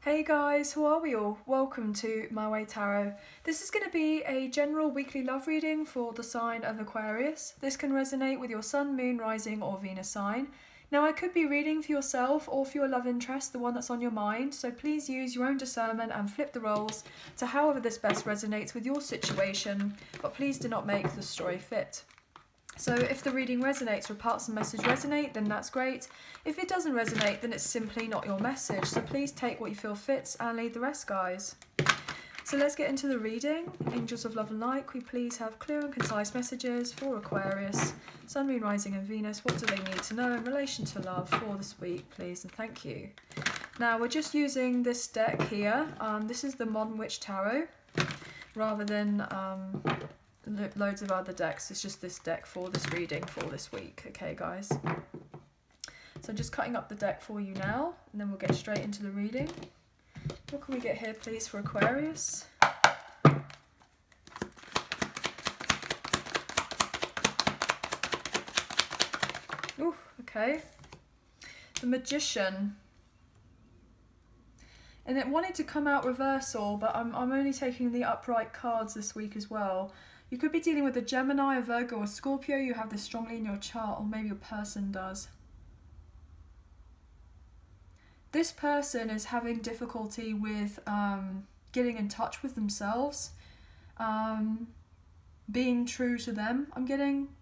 Hey guys, how are we all? Welcome to My Way Tarot. This is going to be a general weekly love reading for the sign of Aquarius. This can resonate with your Sun, Moon, Rising or Venus sign. Now I could be reading for yourself or for your love interest, the one that's on your mind, so please use your own discernment and flip the roles to however this best resonates with your situation, but please do not make the story fit. So if the reading resonates or parts of the message resonate, then that's great. If it doesn't resonate, then it's simply not your message. So please take what you feel fits and leave the rest, guys. So let's get into the reading. Angels of love and light, can we please have clear and concise messages for Aquarius, Sun, Moon, Rising and Venus? What do they need to know in relation to love for this week, please? And thank you. Now we're just using this deck here. This is the Modern Witch Tarot rather than loads of other decks. It's just this deck for this reading for this week. Okay guys, so I'm just cutting up the deck for you now and then we'll get straight into the reading. What can we get here please for Aquarius? Ooh, okay, the Magician. And it wanted to come out reversal, but I'm only taking the upright cards this week as well. You could be dealing with a Gemini, a Virgo or Scorpio. You have this strongly in your chart, or maybe your person does. This person is having difficulty with getting in touch with themselves, being true to them.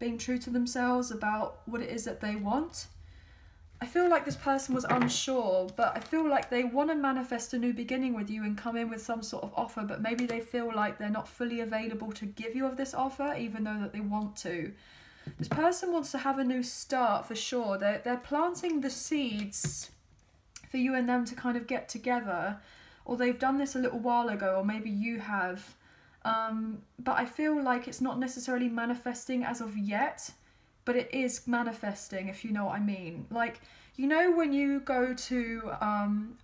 Being true to themselves about what it is that they want. I feel like this person was unsure, but I feel like they want to manifest a new beginning with you and come in with some sort of offer, but maybe they feel like they're not fully available to give you of this offer, even though that they want to. This person wants to have a new start for sure. They're planting the seeds for you and them to kind of get together, or they've done this a little while ago, or maybe you have. But I feel like it's not necessarily manifesting as of yet. But it is manifesting, if you know what I mean. Like, you know when you go to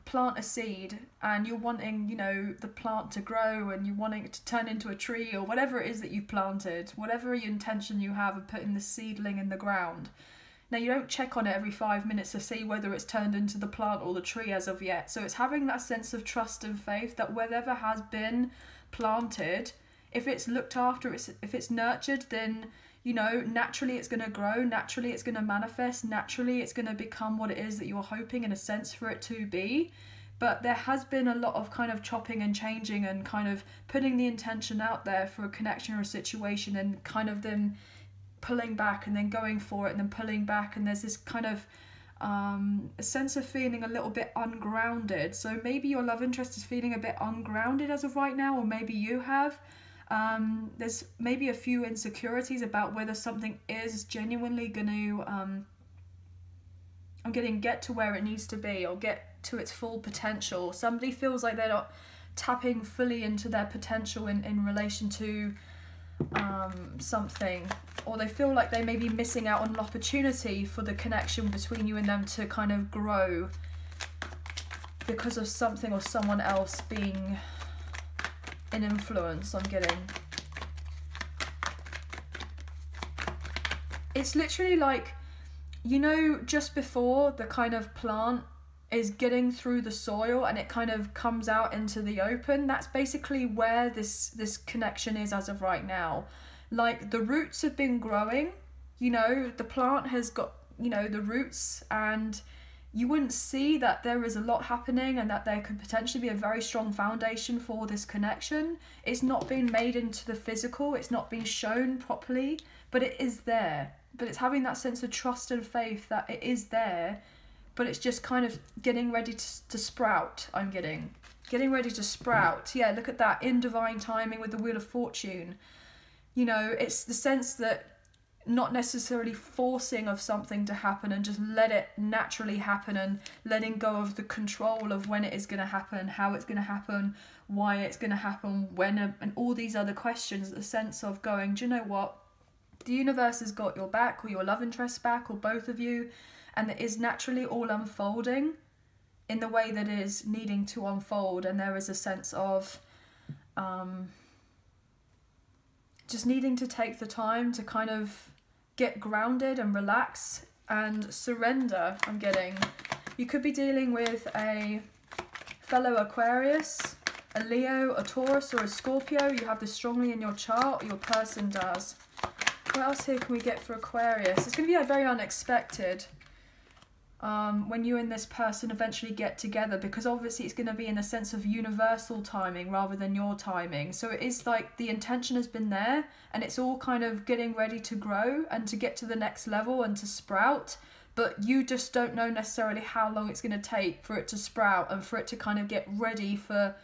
plant a seed and you're wanting, you know, the plant to grow and you're wanting it to turn into a tree or whatever it is that you've planted, whatever intention you have of putting the seedling in the ground. Now, you don't check on it every 5 minutes to see whether it's turned into the plant or the tree as of yet. So it's having that sense of trust and faith that whatever has been planted, if it's looked after, if it's nurtured, then you know, naturally it's going to grow, naturally it's going to manifest, naturally it's going to become what it is that you're hoping in a sense for it to be. But there has been a lot of kind of chopping and changing and kind of putting the intention out there for a connection or a situation and kind of then pulling back and then going for it and then pulling back. And there's this kind of a sense of feeling a little bit ungrounded. So maybe your love interest is feeling a bit ungrounded as of right now, or maybe you have. There's maybe a few insecurities about whether something is genuinely going to get to where it needs to be or get to its full potential. Somebody feels like they're not tapping fully into their potential in relation to something, or they feel like they may be missing out on an opportunity for the connection between you and them to kind of grow because of something or someone else being an influence. I'm getting, it's literally like, you know, just before the kind of plant is getting through the soil and it kind of comes out into the open, that's basically where this connection is as of right now. Like, the roots have been growing, you know, the plant has got, you know, the roots, and you wouldn't see that there is a lot happening and that there could potentially be a very strong foundation for this connection. It's not been made into the physical, it's not been shown properly, but it is there. But it's having that sense of trust and faith that it is there, but it's just kind of getting ready to sprout. I'm getting ready to sprout. Yeah, look at that, in divine timing with the Wheel of Fortune. You know, it's the sense that not necessarily forcing of something to happen and just let it naturally happen, and letting go of the control of when it is going to happen, how it's going to happen, why it's going to happen, when, and all these other questions. The sense of going, do you know what? The universe has got your back, or your love interest back, or both of you, and it is naturally all unfolding in the way that it is needing to unfold. And there is a sense of just needing to take the time to kind of get grounded and relax and surrender. I'm getting, you could be dealing with a fellow Aquarius, a Leo, a Taurus or a Scorpio, you have this strongly in your chart, or your person does. What else here can we get for Aquarius? It's going to be very unexpected when you and this person eventually get together, because obviously it's going to be in a sense of universal timing rather than your timing. So it is like the intention has been there and it's all kind of getting ready to grow and to get to the next level and to sprout. But you just don't know necessarily how long it's going to take for it to sprout and for it to kind of get ready for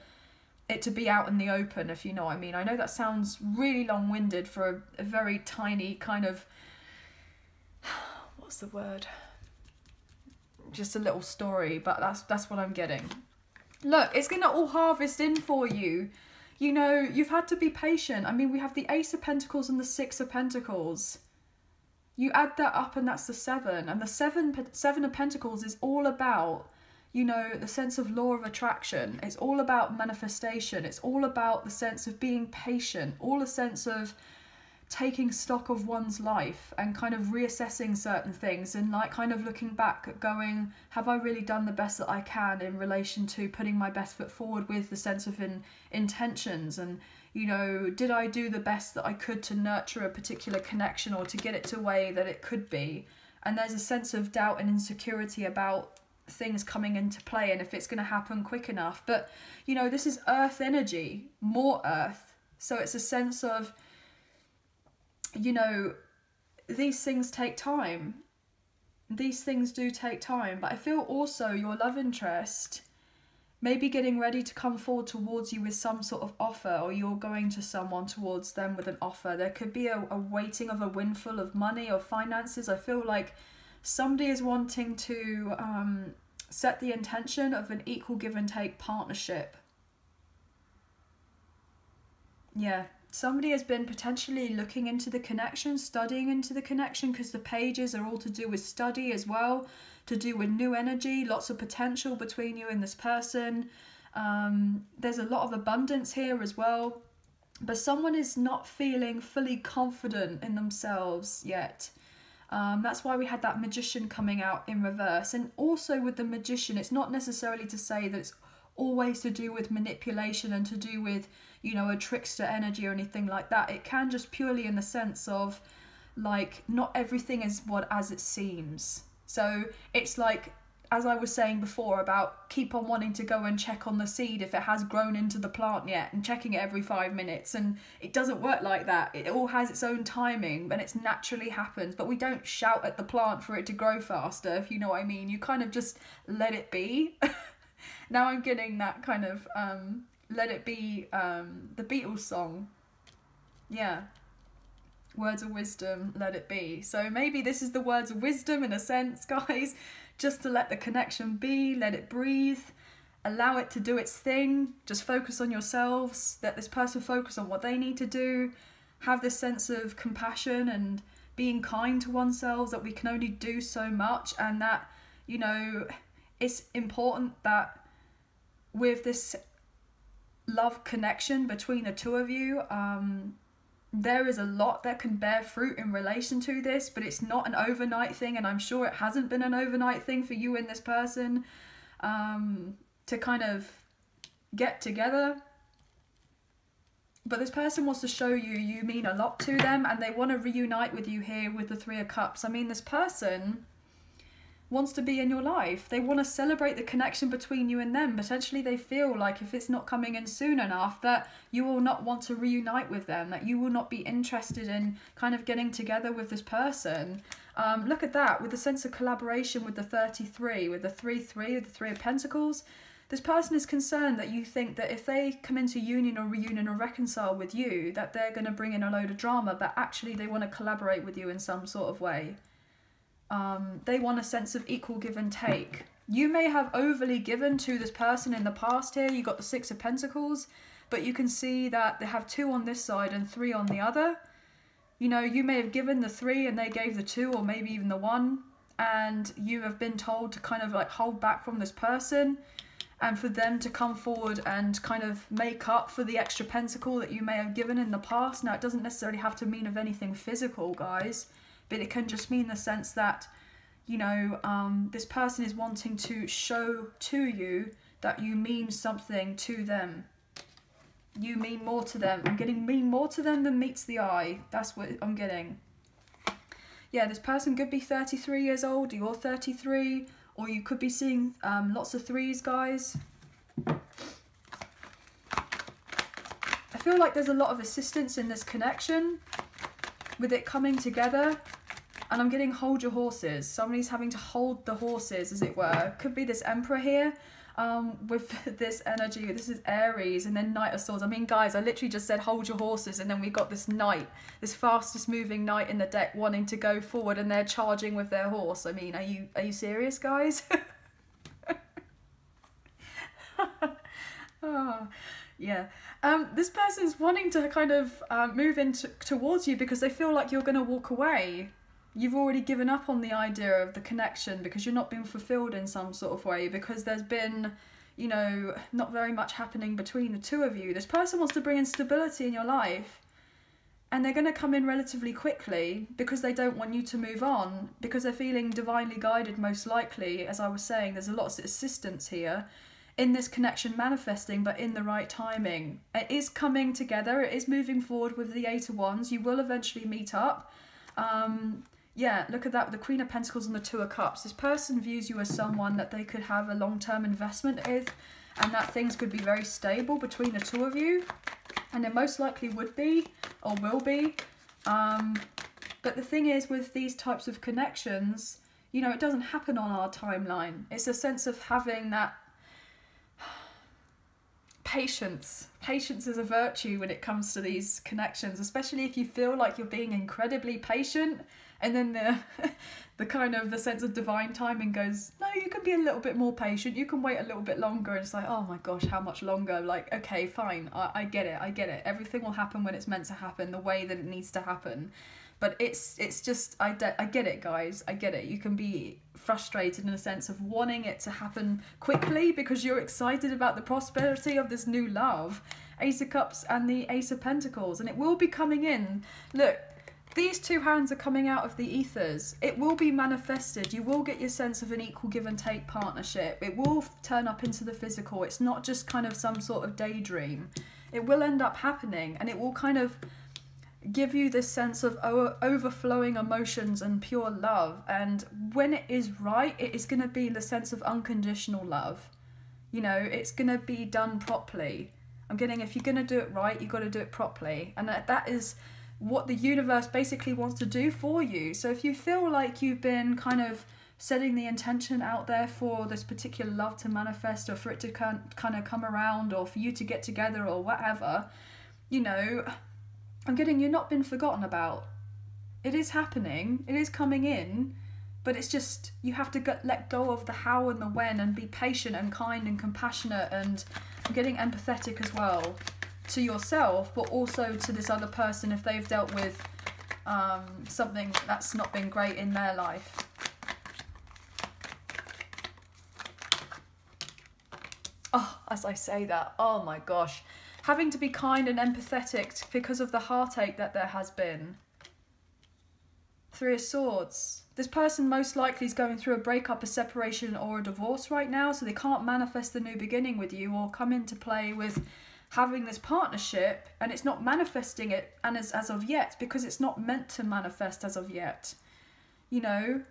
it to be out in the open, if you know what I mean. I know that sounds really long-winded for a very tiny kind of, what's the word? Just a little story, but that's what I'm getting. Look, it's going to all harvest in for you. You know, you've had to be patient. I mean, we have the Ace of Pentacles and the Six of Pentacles. You add that up and that's the 7. And the seven of Pentacles is all about, you know, the sense of law of attraction. It's all about manifestation. It's all about the sense of being patient. All the sense of taking stock of one's life and kind of reassessing certain things and like kind of looking back at going, have I really done the best that I can in relation to putting my best foot forward with the sense of intentions, and you know, did I do the best that I could to nurture a particular connection or to get it to the way that it could be. And there's a sense of doubt and insecurity about things coming into play and if it's going to happen quick enough. But you know, this is earth energy, more earth, so it's a sense of, you know, these things take time. These things do take time. But I feel also your love interest may be getting ready to come forward towards you with some sort of offer, or you're going to someone towards them with an offer. There could be a waiting of a windfall of money or finances. I feel like somebody is wanting to set the intention of an equal give and take partnership. Yeah. Somebody has been potentially looking into the connection, studying into the connection, because the pages are all to do with study as well, to do with new energy, lots of potential between you and this person. There's a lot of abundance here as well, but someone is not feeling fully confident in themselves yet. That's why we had that Magician coming out in reverse. And also with the Magician, it's not necessarily to say that it's always to do with manipulation and to do with, you know, a trickster energy or anything like that. It can just purely in the sense of like, not everything is as it seems. So it's like, as I was saying before about keep on wanting to go and check on the seed if it has grown into the plant yet, and checking it every 5 minutes, and it doesn't work like that. It all has its own timing and it's naturally happens, but we don't shout at the plant for it to grow faster, if you know what I mean. You kind of just let it be. Now I'm getting that kind of let it be, the Beatles song. Yeah. Words of wisdom, let it be. So maybe this is the words of wisdom in a sense, guys. Just to let the connection be, let it breathe, allow it to do its thing. Just focus on yourselves, let this person focus on what they need to do. Have this sense of compassion and being kind to oneself, that we can only do so much, and that, you know, it's important that with this love connection between the two of you, there is a lot that can bear fruit in relation to this, but it's not an overnight thing, and I'm sure it hasn't been an overnight thing for you and this person to kind of get together. But this person wants to show you mean a lot to them, and they want to reunite with you here with the Three of Cups. I mean, this person wants to be in your life. They want to celebrate the connection between you and them. Potentially they feel like if it's not coming in soon enough, that you will not want to reunite with them, that you will not be interested in kind of getting together with this person. Look at that, with the sense of collaboration with the 33, with the 3-3, with the Three of Pentacles. This person is concerned that you think that if they come into union or reunion or reconcile with you, that they're going to bring in a load of drama, but actually they want to collaborate with you in some sort of way. They want a sense of equal give and take. You may have overly given to this person in the past here. You got the Six of Pentacles, but you can see that they have 2 on this side and 3 on the other. You know, you may have given the 3 and they gave the 2, or maybe even the 1, and you have been told to kind of like hold back from this person, and for them to come forward and kind of make up for the extra pentacle that you may have given in the past. Now, it doesn't necessarily have to mean of anything physical, guys, but it can just mean the sense that, you know, this person is wanting to show to you that you mean something to them. You mean more to them. I'm getting mean more to them than meets the eye. That's what I'm getting. Yeah, this person could be 33 years old, you're 33, or you could be seeing lots of threes, guys. I feel like there's a lot of assistance in this connection with it coming together. And I'm getting hold your horses. Somebody's having to hold the horses, as it were. Could be this Emperor here with this energy. This is Aries and then Knight of Swords. I mean, guys, I literally just said hold your horses, and then we got this Knight, this fastest moving Knight in the deck wanting to go forward, and they're charging with their horse. I mean, are you serious, guys? Oh, yeah. This person's wanting to kind of move towards you because they feel like you're going to walk away. You've already given up on the idea of the connection because you're not being fulfilled in some sort of way, because there's been, you know, not very much happening between the two of you. This person wants to bring in stability in your life, and they're going to come in relatively quickly because they don't want you to move on, because they're feeling divinely guided most likely. As I was saying, there's a lot of assistance here in this connection manifesting, but in the right timing. It is coming together, it is moving forward with the Eight of Wands. You will eventually meet up. Yeah, look at that with the Queen of Pentacles and the Two of Cups. This person views you as someone that they could have a long-term investment with, and that things could be very stable between the two of you. And it most likely would be, or will be. But the thing is, with these types of connections, you know, it doesn't happen on our timeline. It's a sense of having that patience. Patience is a virtue when it comes to these connections, especially if you feel like you're being incredibly patient, and then the kind of the sense of divine timing goes, no, you can be a little bit more patient, you can wait a little bit longer, and it's like, oh my gosh, how much longer? Like, okay, fine, I get it, everything will happen when it's meant to happen, the way that it needs to happen. But it's just, I get it, guys, I get it. You can be frustrated in a sense of wanting it to happen quickly because you're excited about the prosperity of this new love. Ace of Cups and the Ace of Pentacles, and it will be coming in. Look, these two hands are coming out of the ethers. It will be manifested. You will get your sense of an equal give and take partnership. It will turn up into the physical. It's not just kind of some sort of daydream. It will end up happening, and it will kind of give you this sense of overflowing emotions and pure love. And when it is right, it is going to be the sense of unconditional love. You know, it's going to be done properly. I'm getting, if you're going to do it right, you've got to do it properly. And that is what the universe basically wants to do for you. So if you feel like you've been kind of setting the intention out there for this particular love to manifest, or for it to kind of come around, or for you to get together, or whatever, you know, I'm getting, you're not been forgotten about. It is happening, it is coming in, but it's just, you have to let go of the how and the when, and be patient and kind and compassionate, and I'm getting empathetic as well to yourself, but also to this other person if they've dealt with something that's not been great in their life. Oh, as I say that, oh my gosh. Having to be kind and empathetic because of the heartache that there has been. Three of Swords. This person most likely is going through a breakup, a separation, or a divorce right now, so they can't manifest the new beginning with you, or come into play with having this partnership, and it's not manifesting it and as of yet, because it's not meant to manifest as of yet. You know,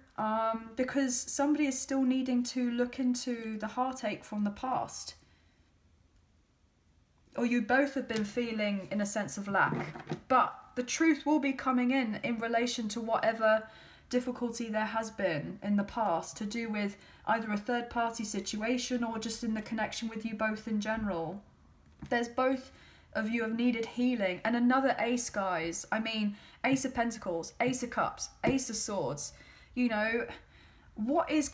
because somebody is still needing to look into the heartache from the past. Or you both have been feeling in a sense of lack. But the truth will be coming in relation to whatever difficulty there has been in the past, to do with either a third party situation or just in the connection with you both in general. There's both of you have needed healing. And another ace, guys. I mean, Ace of Pentacles, Ace of Cups, Ace of Swords. You know, what is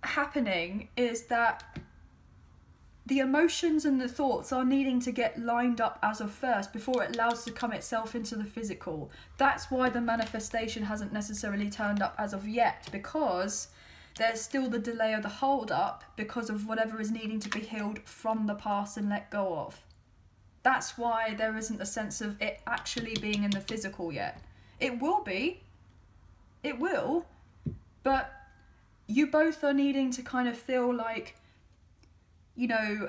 happening is that the emotions and the thoughts are needing to get lined up as of first before it allows to come itself into the physical. That's why the manifestation hasn't necessarily turned up as of yet, because there's still the delay of the hold up because of whatever is needing to be healed from the past and let go of. That's why there isn't a sense of it actually being in the physical yet. It will be. It will. But you both are needing to kind of feel like you know,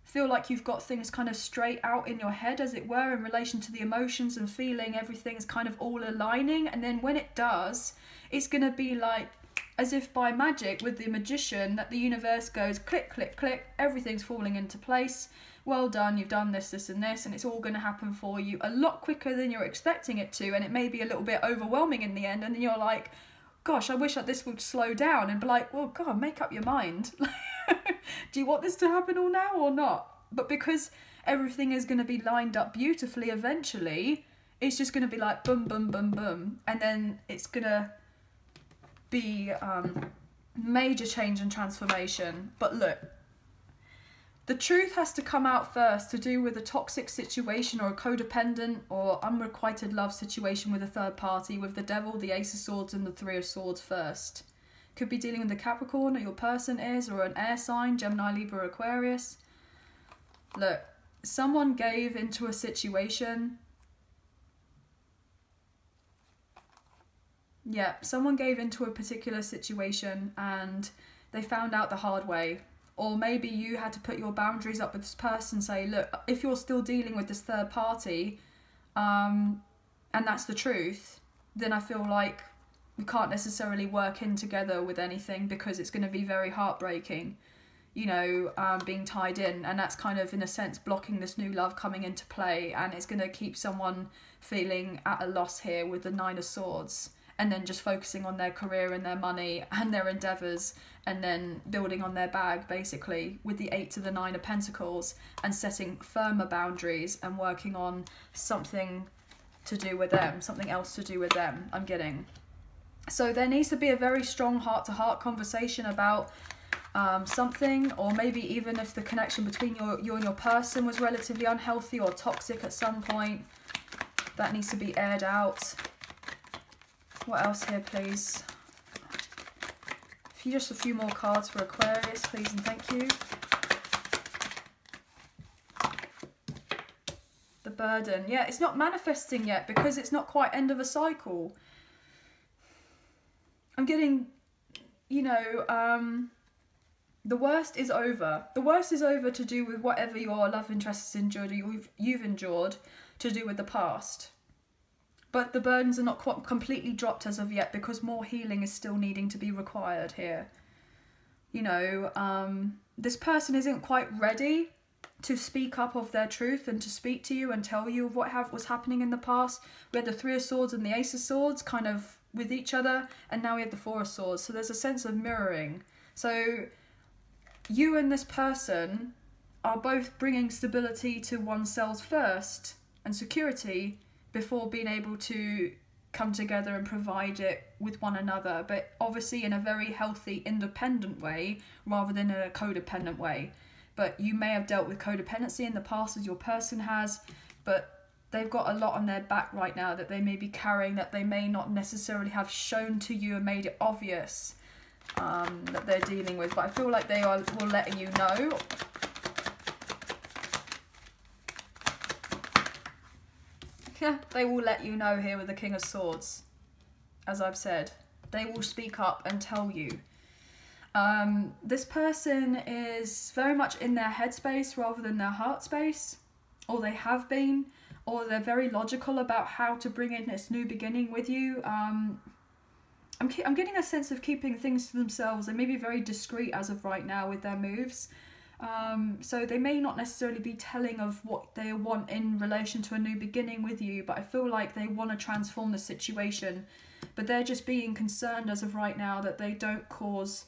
feel like you've got things kind of straight out in your head, as it were, in relation to the emotions and feeling everything's kind of all aligning. And then when it does, it's going to be like as if by magic with the magician, that the universe goes click, click, click, everything's falling into place. Well done, you've done this, this and this, and it's all going to happen for you a lot quicker than you're expecting it to, and it may be a little bit overwhelming in the end, and then you're like, gosh, I wish that this would slow down, and be like, well, God, make up your mind. Do you want this to happen all now or not? But because everything is going to be lined up beautifully eventually, it's just going to be like boom, boom, boom, boom, and then it's going to be major change and transformation. But look, the truth has to come out first to do with a toxic situation or a codependent or unrequited love situation with a third party, with the devil, the ace of swords and the three of swords first. Could be dealing with the Capricorn, or your person is, or an air sign, Gemini, Libra, Aquarius. Look, someone gave into a situation. Yeah, someone gave into a particular situation and they found out the hard way. Or maybe you had to put your boundaries up with this person, say, look, if you're still dealing with this third party, and that's the truth, then I feel like we can't necessarily work in together with anything, because it's going to be very heartbreaking, you know, being tied in. And that's kind of, in a sense, blocking this new love coming into play. And it's going to keep someone feeling at a loss here with the Nine of Swords. And then just focusing on their career and their money and their endeavours, and then building on their bag, basically, with the 8 to the 9 of Pentacles, and setting firmer boundaries and working on something to do with them, something else to do with them, I'm getting. So there needs to be a very strong heart-to-heart conversation about something, or maybe even if the connection between you and your person was relatively unhealthy or toxic at some point, that needs to be aired out. What else here, please? Just a few more cards for Aquarius, please, and thank you. The burden. Yeah, it's not manifesting yet because it's not quite end of a cycle. I'm getting, you know, the worst is over. The worst is over to do with whatever your love interest has endured, or you've endured, to do with the past. But the burdens are not quite completely dropped as of yet, because more healing is still needing to be required here. You know, this person isn't quite ready to speak up of their truth and to speak to you and tell you of what was happening in the past. We had the Three of Swords and the Ace of Swords kind of with each other, and now we have the Four of Swords. So there's a sense of mirroring. So you and this person are both bringing stability to oneself first, and security, before being able to come together and provide it with one another, but obviously in a very healthy, independent way, rather than in a codependent way. But you may have dealt with codependency in the past, as your person has, but they've got a lot on their back right now that they may be carrying, that they may not necessarily have shown to you and made it obvious that they're dealing with. But I feel like they will letting you know. Yeah, they will let you know here with the King of Swords. As I've said, they will speak up and tell you. This person is very much in their headspace rather than their heart space, or they have been, or they're very logical about how to bring in this new beginning with you. I'm getting a sense of keeping things to themselves. They may be very discreet as of right now with their moves. So they may not necessarily be telling of what they want in relation to a new beginning with you, but I feel like they want to transform the situation. But they're just being concerned as of right now that they don't cause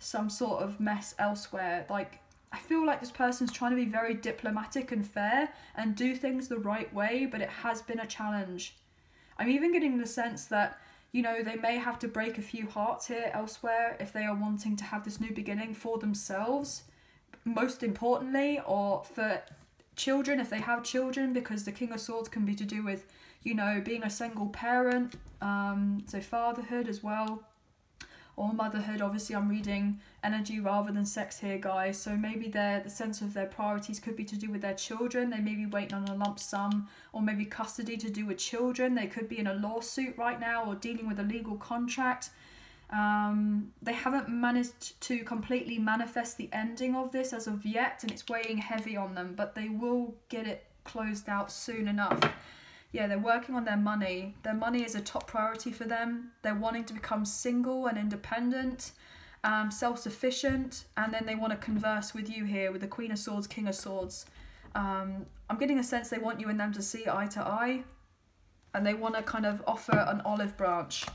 some sort of mess elsewhere. Like, I feel like this person's trying to be very diplomatic and fair and do things the right way, but it has been a challenge. I'm even getting the sense that, you know, they may have to break a few hearts here elsewhere if they are wanting to have this new beginning for themselves, most importantly, or for children if they have children, because the King of Swords can be to do with, you know, being a single parent, so fatherhood as well, or motherhood. Obviously I'm reading energy rather than sex here, guys, so maybe the sense of their priorities could be to do with their children. They may be waiting on a lump sum, or maybe custody to do with children. They could be in a lawsuit right now, or dealing with a legal contract. They haven't managed to completely manifest the ending of this as of yet, and it's weighing heavy on them, but they will get it closed out soon enough. Yeah, they're working on their money. Their money is a top priority for them. They're wanting to become single and independent, self-sufficient, and then they want to converse with you here with the Queen of Swords, King of Swords. I'm getting a sense they want you and them to see eye to eye, and they want to kind of offer an olive branch.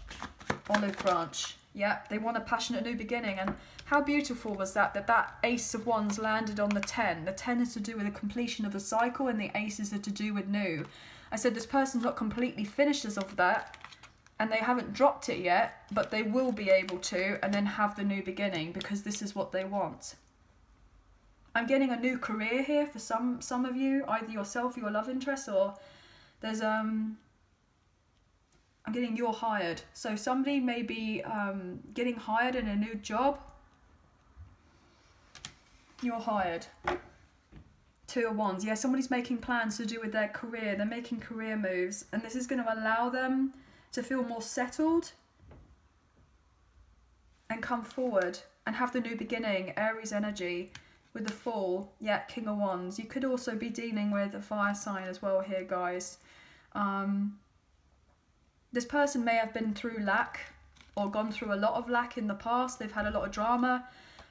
Olive branch. Yeah, they want a passionate new beginning. And how beautiful was that that Ace of Wands landed on the 10. The 10 is to do with the completion of the cycle, and the aces are to do with new. I said this person's not completely finished as of that, and they haven't dropped it yet, but they will be able to, and then have the new beginning, because this is what they want. I'm getting a new career here for some of you, either yourself or your love interest, or there's I'm getting you're hired. So somebody may be getting hired in a new job. You're hired. 2 of Wands. Yeah, somebody's making plans to do with their career. They're making career moves, and this is going to allow them to feel more settled and come forward and have the new beginning. Aries energy with the Fool. Yeah, King of Wands. You could also be dealing with a fire sign as well here, guys. This person may have been through lack, or gone through a lot of lack in the past. They've had a lot of drama,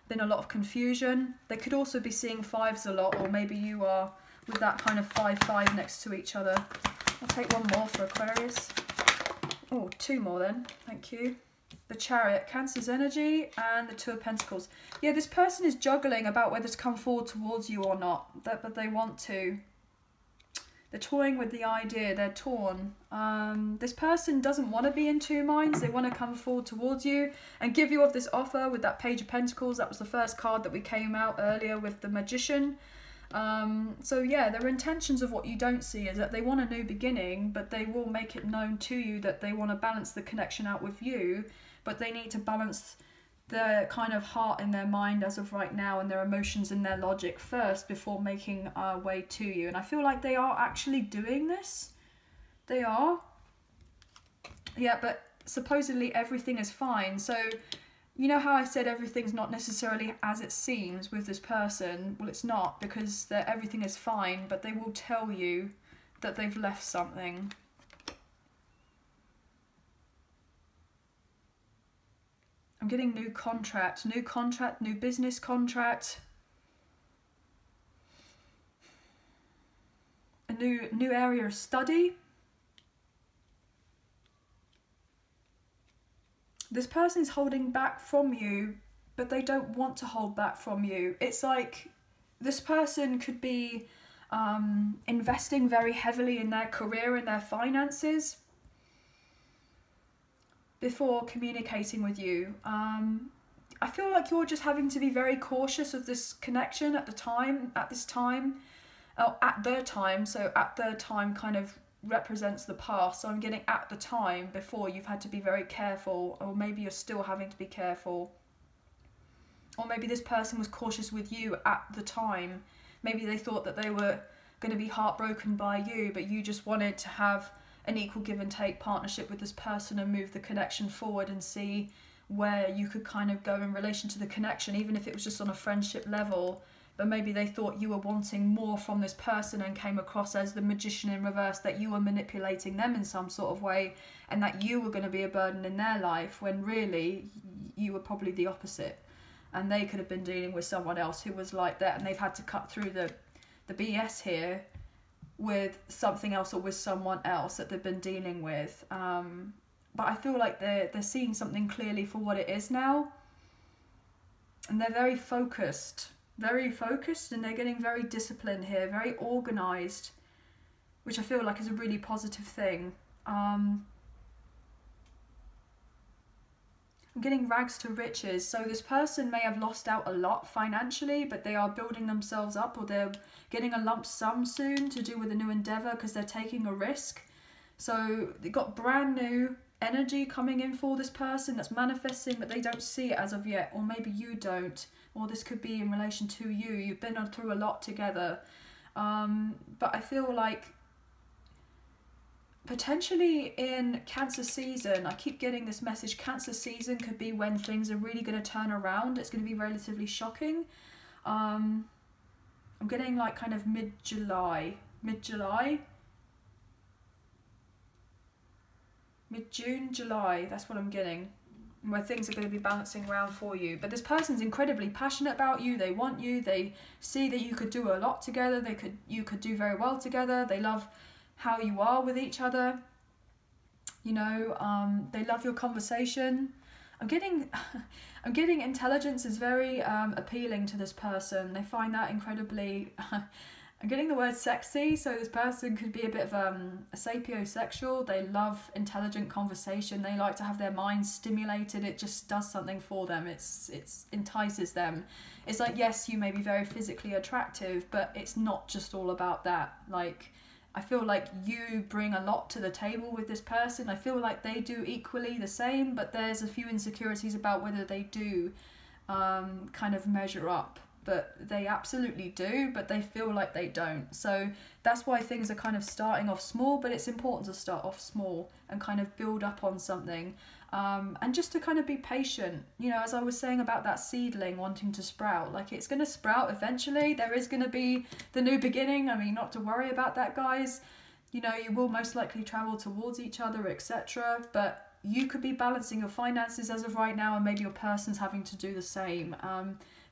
been a lot of confusion. They could also be seeing 5s a lot, or maybe you are with that kind of 5-5 next to each other. I'll take one more for Aquarius. Oh, 2 more then. Thank you. The Chariot, Cancer's energy, and the 2 of Pentacles. Yeah, this person is juggling about whether to come forward towards you or not, but they want to. They're toying with the idea. They're torn. This person doesn't want to be in 2 minds. They want to come forward towards you and give you of this offer with that Page of Pentacles. That was the first card that we came out earlier with the Magician. So yeah, their intentions of what you don't see is that they want a new beginning, but they will make it known to you that they want to balance the connection out with you, but they need to balance their kind of heart in their mind as of right now, and their emotions and their logic first before making our way to you. And I feel like they are actually doing this. They are. Yeah, but supposedly everything is fine. So you know how I said everything's not necessarily as it seems with this person? Well, it's not, because everything is fine, but they will tell you that they've left something. I'm getting new contract, new business contract. A new area of study. This person is holding back from you, but they don't want to hold back from you. It's like this person could be investing very heavily in their career and their finances before communicating with you. I feel like you're just having to be very cautious of this connection at the time, at the time kind of represents the past. So I'm getting at the time before, you've had to be very careful, or maybe you're still having to be careful. Or maybe this person was cautious with you at the time. Maybe they thought that they were going to be heartbroken by you, but you just wanted to have an equal give and take partnership with this person and move the connection forward and see where you could kind of go in relation to the connection, even if it was just on a friendship level. But maybe they thought you were wanting more from this person and came across as the Magician in reverse, that you were manipulating them in some sort of way and that you were going to be a burden in their life, when really you were probably the opposite. And they could have been dealing with someone else who was like that, and they've had to cut through the BS here with something else, or with someone else that they've been dealing with. But I feel like they're seeing something clearly for what it is now. And they're very focused, and they're getting very disciplined here, very organised, which I feel like is a really positive thing. I'm getting rags to riches. So this person may have lost out a lot financially, but they are building themselves up, or they're getting a lump sum soon to do with a new endeavour because they're taking a risk. So they've got brand new energy coming in for this person that's manifesting, but they don't see it as of yet, or maybe you don't, or this could be in relation to you. You've been through a lot together. But I feel like potentially in Cancer season, I keep getting this message, Cancer season could be when things are really going to turn around. It's going to be relatively shocking. I'm getting like kind of mid-July, mid-June, July, that's what I'm getting, where things are going to be balancing around for you. But this person's incredibly passionate about you, they want you, they see that you could do a lot together, you could do very well together, they love how you are with each other, you know, they love your conversation. I'm getting intelligence is very appealing to this person. They find that incredibly, I'm getting the word sexy, so this person could be a bit of a sapiosexual. They love intelligent conversation, they like to have their minds stimulated, it just does something for them, it's entices them. It's like, yes, you may be very physically attractive, but it's not just all about that. Like, I feel like you bring a lot to the table with this person. I feel like they do equally the same, but there's a few insecurities about whether they do kind of measure up. But they absolutely do, but they feel like they don't. So that's why things are kind of starting off small, but it's important to start off small and kind of build up on something. And just to kind of be patient, you know, as I was saying about that seedling wanting to sprout, like it's going to sprout eventually. There is going to be the new beginning. I mean, not to worry about that, guys. You know, you will most likely travel towards each other, etc. But you could be balancing your finances as of right now, and maybe your person's having to do the same.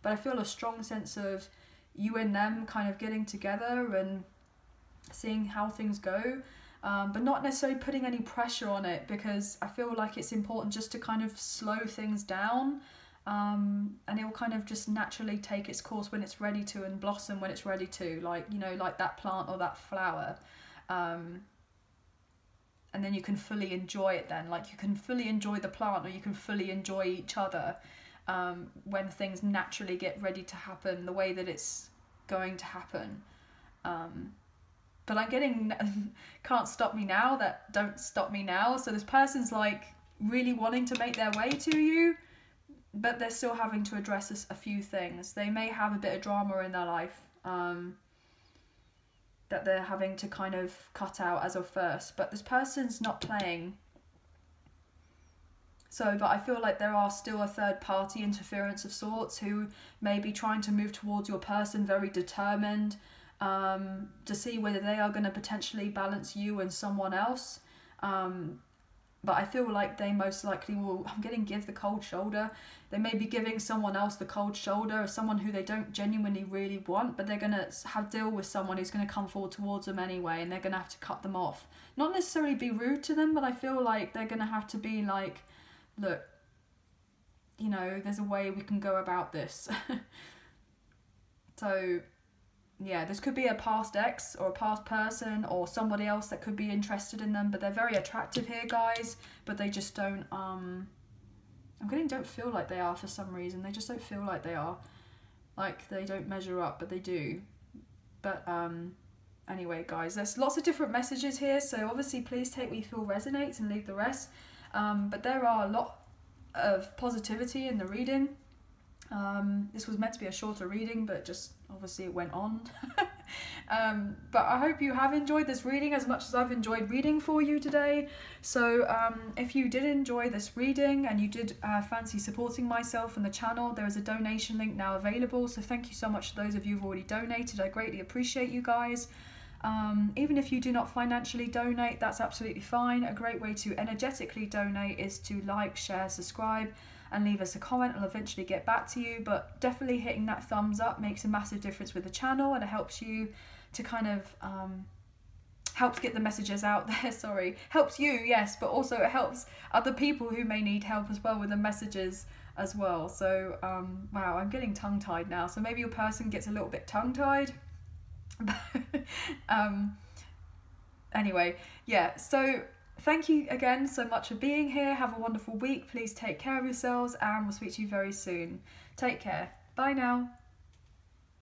But I feel a strong sense of you and them kind of getting together and seeing how things go. But not necessarily putting any pressure on it, because I feel like it's important just to kind of slow things down, and it will kind of just naturally take its course when it's ready to, and blossom when it's ready to, like, you know, like that plant or that flower. And then you can fully enjoy it then, like you can fully enjoy the plant, or you can fully enjoy each other when things naturally get ready to happen the way that it's going to happen. But I'm getting can't stop me now, that don't stop me now. So this person's like really wanting to make their way to you, but they're still having to address a few things. They may have a bit of drama in their life that they're having to kind of cut out as of first, but this person's not playing. So, but I feel like there are still a third party interference of sorts who may be trying to move towards your person, very determined, to see whether they are going to potentially balance you and someone else. But I feel like they most likely will, I'm getting give the cold shoulder. They may be giving someone else the cold shoulder, or someone who they don't genuinely really want, but they're going to have deal with someone who's going to come forward towards them anyway, and they're going to have to cut them off. Not necessarily be rude to them, but I feel like they're going to have to be like, look, you know, there's a way we can go about this. So yeah, this could be a past ex or a past person or somebody else that could be interested in them, but they're very attractive here, guys, but they just don't, don't feel like they are for some reason. They just don't feel like they are. Like, they don't measure up, but they do. But anyway, guys, there's lots of different messages here, so obviously please take what you feel resonates and leave the rest. But there are a lot of positivity in the reading. This was meant to be a shorter reading, but just obviously it went on. But I hope you have enjoyed this reading as much as I've enjoyed reading for you today. So if you did enjoy this reading and you did fancy supporting myself and the channel, there is a donation link now available. So thank you so much to those of you who've already donated. I greatly appreciate you guys. Even if you do not financially donate, that's absolutely fine. A great way to energetically donate is to like, share, subscribe, and leave us a comment. I'll eventually get back to you, but definitely hitting that thumbs up makes a massive difference with the channel, and it helps you to kind of helps get the messages out there. Sorry, helps you, yes, but also it helps other people who may need help as well with the messages as well. So wow, I'm getting tongue-tied now, so maybe your person gets a little bit tongue-tied. Anyway, yeah, so thank you again so much for being here. Have a wonderful week. Please take care of yourselves, and we'll speak to you very soon. Take care. Bye now.